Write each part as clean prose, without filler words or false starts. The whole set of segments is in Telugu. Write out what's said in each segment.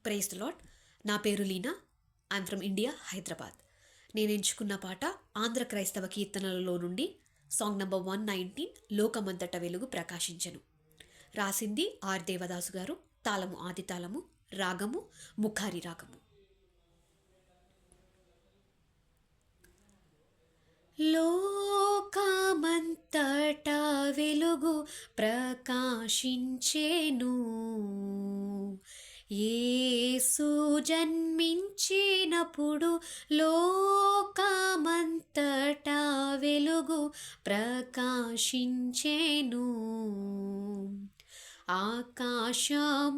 Praise the Lord. నా పేరు Leena. I'm from India, Hyderabad. నేను ఎంచుకున్న పాట ఆంధ్ర క్రైస్తవ కీర్తనలలో నుండి సాంగ్ నంబర్ 119, లోకమంతట వెలుగు ప్రకాశించను. రాసింది ఆర్ దేవదాసు గారు. తాళము ఆది తాళము, రాగము ముఖారి రాగము. లోకమంతటా వెలుగు ప్రకాశించెను, యేసు జన్మించినప్పుడు లోకమంతటా వెలుగు ప్రకాశించెను. ఆకాశమునందు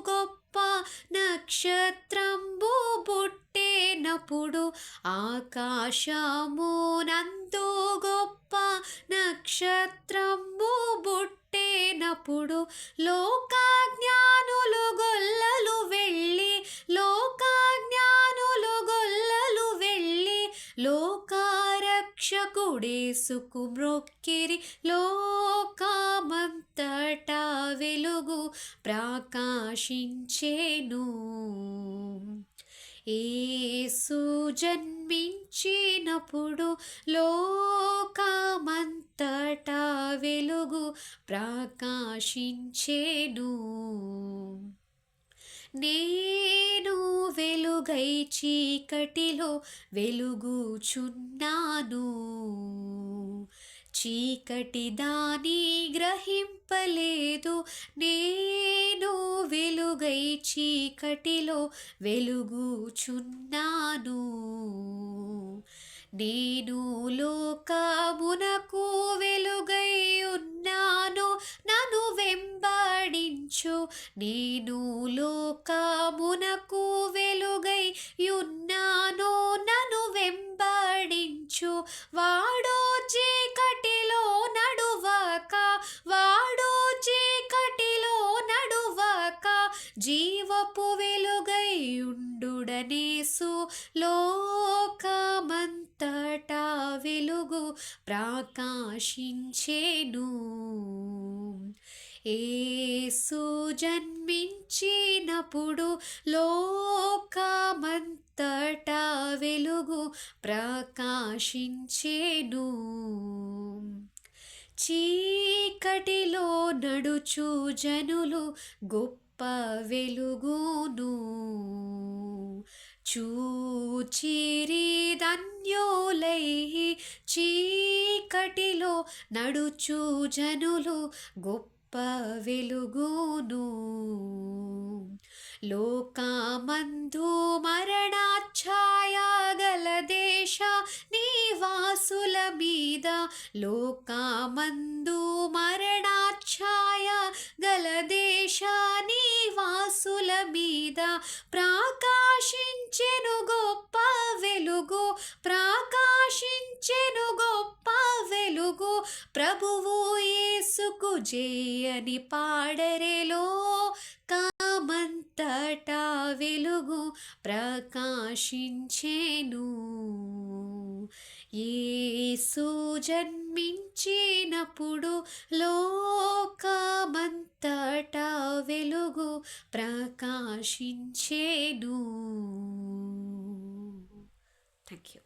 గొప్ప నక్షత్రంబు పుట్టెనప్పుడు, ఆకాశమునందు గొప్ప నక్షత్రంబు పుట్టెనప్పుడు, లోకజ్ఞానులు గొల్లలు వెళ్ళి, లోకజ్ఞానులు గొల్లలు వెళ్ళి లోకారక్షకుడేసుకు మ్రొక్కిరి. లోకమంతటా వెలుగు ప్రకాశించెను, యేసు జన్మించినప్పుడు లోకమంతటా వెలుగు ప్రకాశించెను. నేను వెలుగై చీకటిలో వెలుగుచున్నాను, చీకటి దాని గ్రహింపలేదు. నేను వెలుగై చీకటిలో వెలుగుచున్నాను, నేను లోకమునకు వెలుగై ఉన్నాను. నన్ను వెంబడించు, నేను లోకమునకు వెలుగై ఉన్నాను. నన్ను వెంబడించు. వాడు చీకటిలో నడువక, వాడు చీకటిలో నడువక జీవపు వెలుగై ఉండుడనేసు. లోకమంతటా వెలుగు ప్రకాశించెను, యేసు జన్మించినప్పుడు లోకమంతటా వెలుగు ప్రకాశించెను. చీకటిలో నడుచు జనులు గొప్ప వెలుగును చూచిరి ధన్యులై. చీకటిలో నడుచు జనులు గొప్ప వెలుగును. లోకమందు మరణఛాయ గల దేశ నివాసుల మీద, లోకమందు మరణఛాయ గల దేశ నివాసుల మీద ప్రకాశించెను గొప్ప వెలుగు, ప్రకాశించెను గొప్ప వెలుగు. ప్రభువు యేసుకు జయని పాడరే. లోకమంతటా వెలుగు ప్రకాశించెను, యేసు జన్మించినప్పుడు లోకమంతటా వెలుగు ప్రకాశించెను. Thank you.